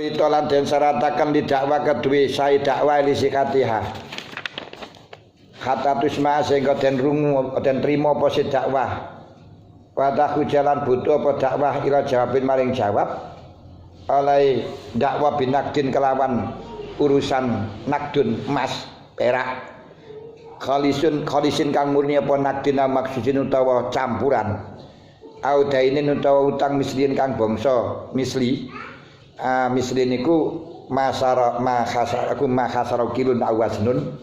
Itolan den syarataken li dakwah kedue sae dakwah li sikatiha. Hatta tusma sehingga den rungu den trima apa si dakwah. Wadahu jalan butuh apa dakwah ila jawabin maring jawab. Oleh dakwah binakdin kelawan urusan nakdun emas perak. Khalisin kang murni apa nakdin maksudin utawa campuran. Audainin utawa utang mislin kang bangsa misli. Misli niku mahasara kilun awaznun,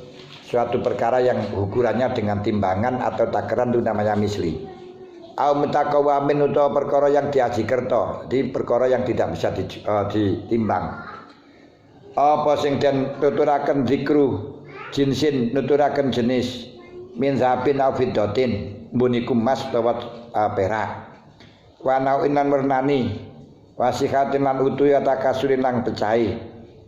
suatu perkara yang ukurannya dengan timbangan atau takaran itu namanya misli. Au mutaqawamin utawa perkara yang diaji kerta, di perkara yang tidak bisa ditimbang. Apa sing den tuturaken zikru jinsin nuturaken jenis min zabin au fiddatin mbuniku emas utawa perak. Wa nau'inan warnani wasihatin lan utuh ya takasurin lang pecahi.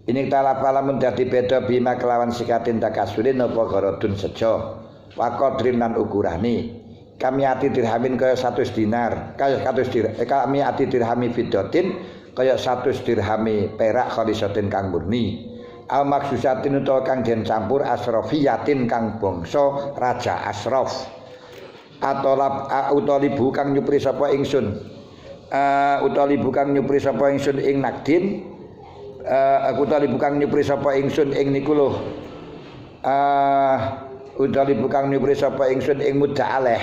Ini talapala menjadi beda bima kelawan sikatin takasurin apa gorodun sejo. Wakodrin lan ukurani. Kami ati dirhamin kaya 100 dinar. Kami ati dirhami fidotin kaya 100 dirhami perak khalisatin kang murni. Al maksusatin utawa kang den campur asrofiyatin kang bangsa raja asrof. Atolab utolibu kang nyupri sapa ingsun. Utawi bukan nyupri sapa ingsun ing nakdin utawi bukan nyupri sapa ingsun ing niku lho utawi bukan nyupri sapa ingsun ing mudaaleh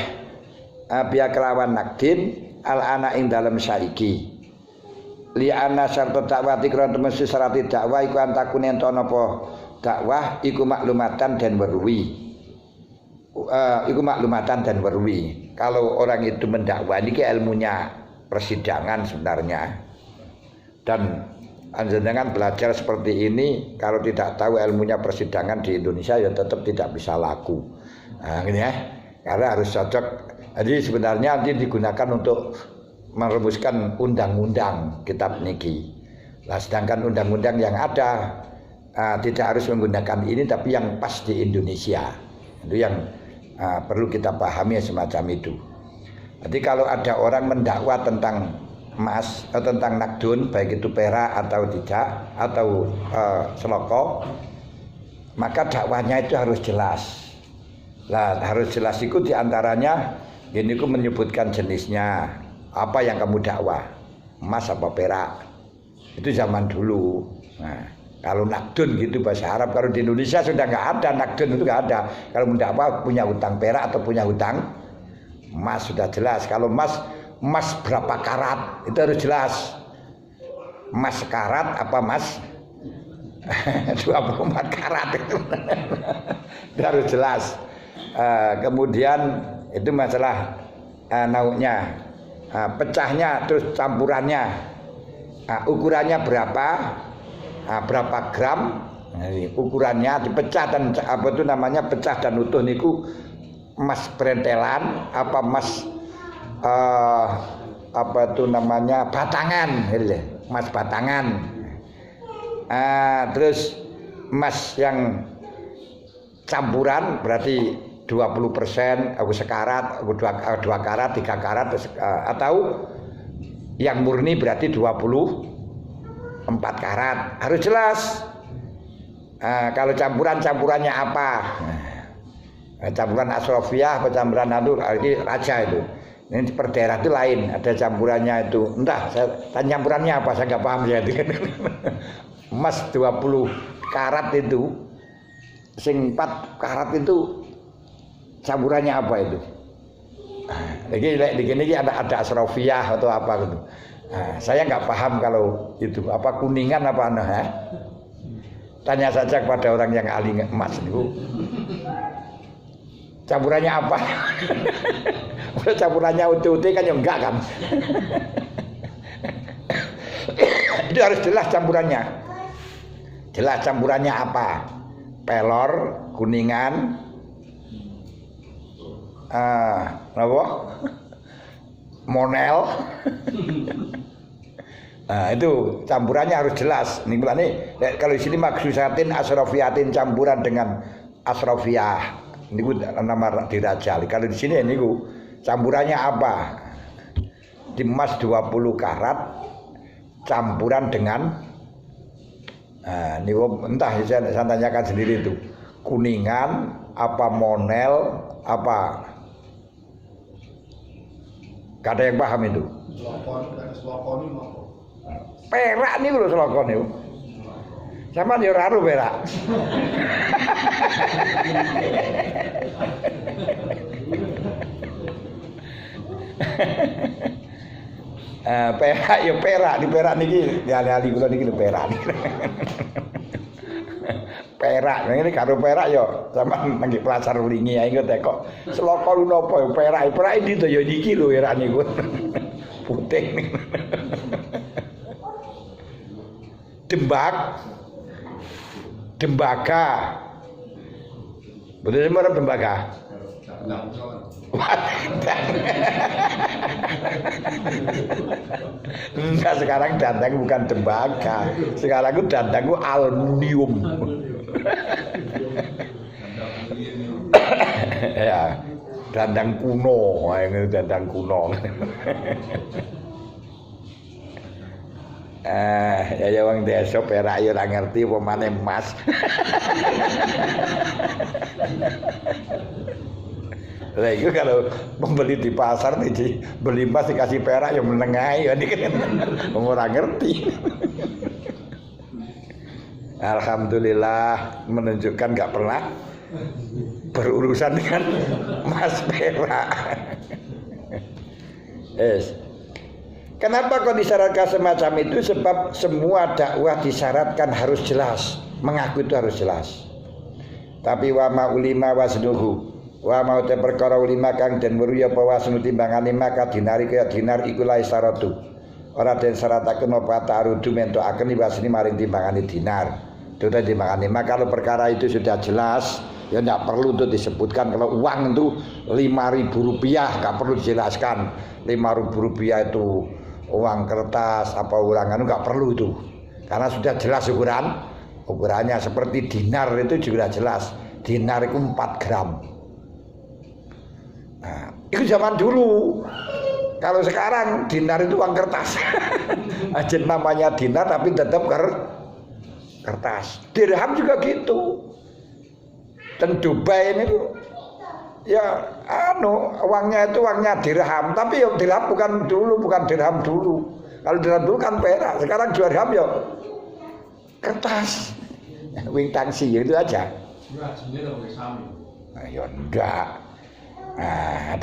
biya kelawan nakdin al ana ing dalem saiki li ana sarta dakwah tikra temesi syarati dakwah iku antakune ento napa dakwah iku maklumatan dan werwi kalau orang itu mendakwa niki ilmunya persidangan sebenarnya, dan anjenengan belajar seperti ini kalau tidak tahu ilmunya persidangan di Indonesia ya tetap tidak bisa laku. Nah, ini ya, karena harus cocok. Jadi sebenarnya nanti digunakan untuk merumuskan undang-undang kitab niki. Nah, sedangkan undang-undang yang ada tidak harus menggunakan ini, tapi yang pas di Indonesia itu yang perlu kita pahami semacam itu. Jadi kalau ada orang mendakwa tentang emas atau tentang nakdun, baik itu perak atau tidak atau seloko, maka dakwahnya itu harus jelas. Lah harus jelas itu diantaranya ini ku menyebutkan jenisnya, apa yang kamu dakwa, emas apa perak. Itu zaman dulu. Nah, kalau nakdun gitu bahasa Arab, kalau di Indonesia sudah nggak ada nakdun, itu nggak ada. Kalau mendakwa punya hutang perak atau punya hutang emas sudah jelas. Kalau emas berapa karat itu harus jelas. Emas karat apa emas 24 karat itu harus jelas. Kemudian itu masalah naunya, pecahnya, terus campurannya, ukurannya berapa gram, ukurannya dipecah dan apa itu namanya pecah dan utuh niku emas berentelan apa emas apa itu namanya batangan, emas batangan. Terus emas yang campuran berarti 20%, aku sekarat, aku 2 karat, 3 karat, atau yang murni berarti 24 karat, harus jelas. Kalau campurannya apa? Campuran asrofiyah, campuran adul, ini raja itu. Ini per daerah itu lain, ada campurannya itu. Entah, campurannya apa saya nggak paham ya. Emas 20 karat itu, sing 4 karat itu campurannya apa itu? Di sini ada asrofiyah atau apa gitu. Saya nggak paham kalau itu apa kuningan apa ya. Tanya saja kepada orang yang ahli emas itu. Campurannya apa? Campurannya utuh-utuh kan ya enggak kan? Itu harus jelas campurannya. Jelas campurannya apa? Pelor, kuningan, apa? Monel. Itu campurannya harus jelas. Nih, kalau di sini maksusatin asrofiatin campuran dengan asrofiyah. Ini nama dirajali. Kalau di sini ini campurannya apa? Di emas 20 karat campuran dengan Nah, ini entah saya tanyakan sendiri itu. Kuningan, apa Monel, apa kada yang paham itu. Perak nih lho selokon itu. Sama dia raru perak. Perak ya perak di perak niki ali-ali kula niki lho perak. Perak ngene karo perak ya sampean nang Pasar Ulingi ae kok tekok seloko lu napa perak iki to ya niki lho perak niku. Putih. Dembaga. Betul semua dembaga. Enggak, sekarang dandang bukan tembaga. Sekarang itu dandang itu aluminium. Ya, dandang kuno, ini dandang kuno. Ya wong desa perak ya ora ngerti apa maneh emas. Lah itu kalau membeli di pasar nih beli emas dikasih perak ya menengahi ya ini kan orang ngerti. Alhamdulillah menunjukkan nggak pernah berurusan dengan emas perak. Kenapa kok disyaratkan semacam itu? Sebab semua dakwah disyaratkan harus jelas, mengaku itu harus jelas. Tapi wa ma ulima wasnuhu wa mau te perkara ulima kang den weruh apa wasnu timbangane maka dinari kaya dinar iku la syaratu. Ora den syarataken apa ta'rudu mentokaken wasni maring timbangane dinar. Sudah timbangane maka kalau perkara itu sudah jelas ya tidak perlu untuk disebutkan. Kalau uang itu Rp5.000 nggak perlu dijelaskan. Rp5.000 itu uang kertas apa urangan nggak perlu itu karena sudah jelas ukurannya. Seperti dinar itu juga jelas, dinar itu 4 gram. Nah, itu zaman dulu. Kalau sekarang dinar itu uang kertas. Aja namanya dinar tapi tetap kertas. Dirham juga gitu. Dan Dubai ini ya uangnya itu uangnya dirham, tapi ya dirham bukan dirham dulu. Kalau dirham dulu kan perak, sekarang dirham ya kertas. Wing tangsi itu aja. Ya enggak. Nah,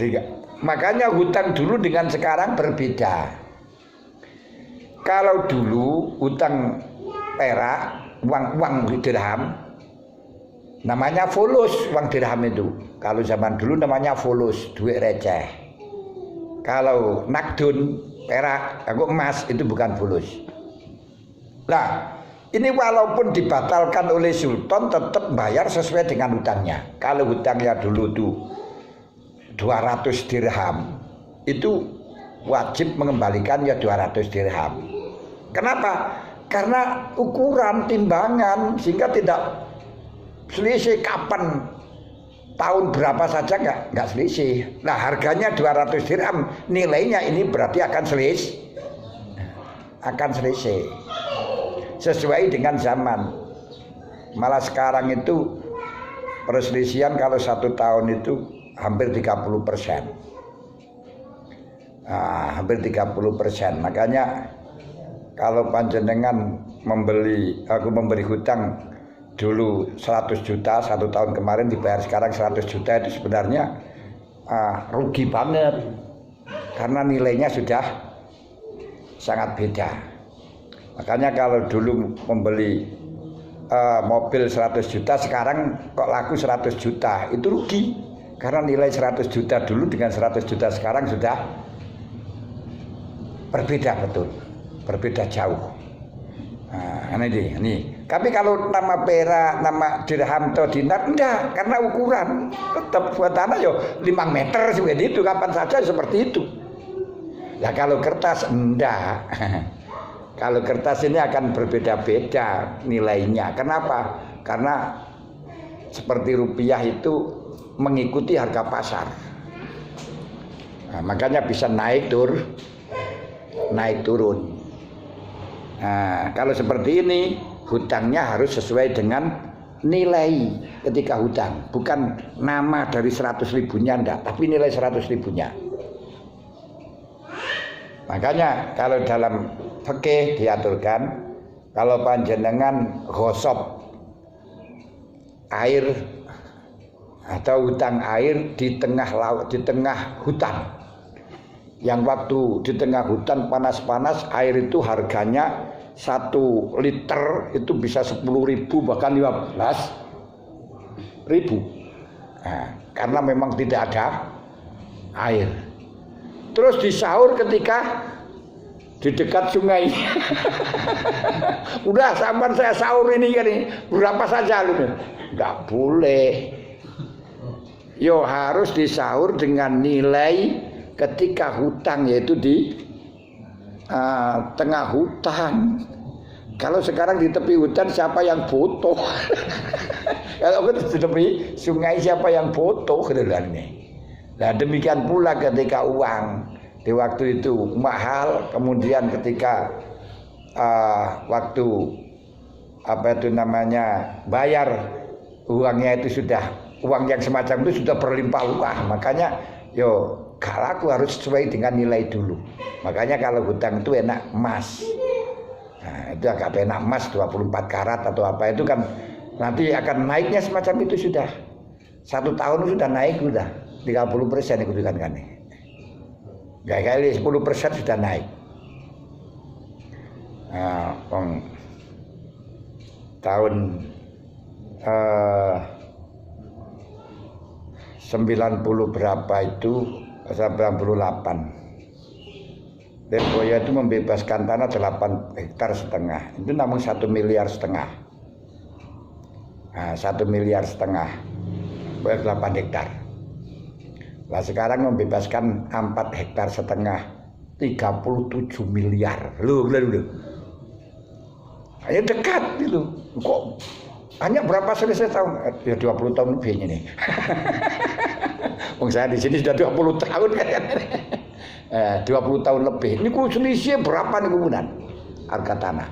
makanya hutang dulu dengan sekarang berbeda. Kalau dulu hutang perak, uang dirham namanya fulus, uang dirham itu. Kalau zaman dulu namanya fulus, duit receh. Kalau nakdun, perak, emas itu bukan fulus. Nah, ini walaupun dibatalkan oleh sultan tetap bayar sesuai dengan hutangnya. Kalau hutangnya dulu tuh 200 dirham, itu wajib mengembalikan ya 200 dirham. Kenapa? Karena ukuran timbangan sehingga tidak selisih kapan tahun berapa saja nggak selisih. Nah harganya 200 dirham, nilainya ini berarti akan selisih sesuai dengan zaman. Malah sekarang itu perselisihan kalau 1 tahun itu hampir 30%. Hampir 30%. Makanya kalau panjenengan aku memberi hutang dulu 100 juta 1 tahun kemarin dibayar sekarang 100 juta itu sebenarnya rugi banget karena nilainya sudah sangat beda. Makanya kalau dulu membeli mobil 100 juta sekarang kok laku 100 juta itu rugi karena nilai 100 juta dulu dengan 100 juta sekarang sudah berbeda, betul berbeda jauh. Ini. Tapi kalau nama perak, nama dirham atau dinar enggak, karena ukuran tetap buat tanah yo 5 meter seperti itu, kapan saja seperti itu. Nah kalau kertas enggak. Kalau kertas ini akan berbeda-beda nilainya. Kenapa? Karena seperti rupiah itu mengikuti harga pasar. Nah, makanya bisa naik turun. Nah, kalau seperti ini hutangnya harus sesuai dengan nilai ketika hutang, bukan nama dari 100 ribunya enggak, tapi nilai 100 ribunya. Makanya kalau dalam fikih diaturkan kalau panjenengan ghosab air atau hutang air di tengah laut, di tengah hutan, yang waktu di tengah hutan panas-panas, air itu harganya 1 liter itu bisa 10.000 bahkan 15.000. Nah, karena memang tidak ada air. Terus disahur ketika di dekat sungai. Udah sampai saya sahur ini kan, berapa saja lu? Enggak boleh. Yo harus disahur dengan nilai ketika hutang, yaitu di tengah hutan. Kalau sekarang di tepi hutan siapa yang foto? Kalau di tepi sungai siapa yang foto kedelannya? Nah demikian pula ketika uang di waktu itu mahal, kemudian ketika waktu apa itu namanya bayar uangnya itu sudah, uang yang semacam itu sudah berlimpah-limpah, makanya yo gak laku, harus sesuai dengan nilai dulu. Makanya kalau hutang itu enak emas. Nah, itu agak enak emas 24 karat atau apa itu kan nanti akan naiknya semacam itu sudah. 1 tahun sudah naik sudah 30% itu kan. Gak kali 10% sudah naik. Nah, tahun 90 berapa itu 98. Lirboyo itu membebaskan tanah 8,5 hektar. Itu namun 1,5 miliar. Nah, 1,5 miliar 8 hektar. Nah sekarang membebaskan 4,5 hektar 37 miliar. Loh. Hanya dekat itu. Kok hanya berapa selesai tahun? Ya 20 tahun lebihnya nih. Wong saya di sini sudah 20 tahun kan. 20 tahun lebih. Ini ku selisih berapa nih kemudian harga tanah?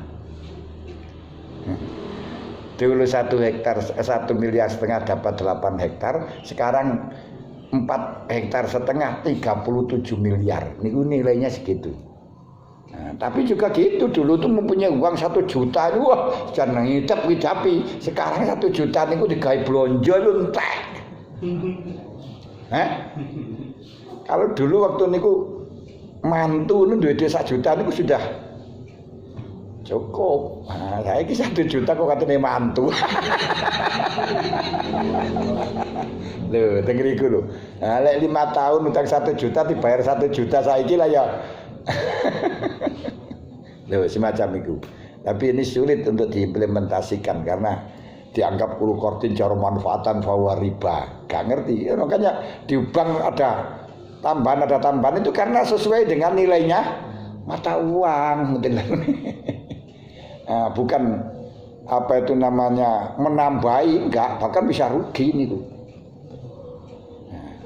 Dulu 1 hektar 1,5 miliar dapat 8 hektar, sekarang 4,5 hektar 37 miliar. Ini nilainya segitu. Nah, tapi juga gitu, dulu tuh mempunyai uang 1 juta, wah jangan ngidap-ngidapi. Sekarang 1 juta niku digawe blonjo entek. Kalau dulu waktu niku mantu nu duwe 1 juta niku sudah cukup. Nah, saya ini 1 juta kok katanya mantu. Loh, tengeriku loh. Nah, 5 tahun utang 1 juta dibayar 1 juta saiki lah ya. Loh, semacam itu. Tapi ini sulit untuk diimplementasikan karena dianggap kulu kortin cara manfaatan bahwa riba. Gak ngerti. Makanya di bank ada tambahan itu karena sesuai dengan nilainya mata uang. Nah, bukan apa itu namanya menambahi, enggak, bahkan bisa rugi itu. Nah,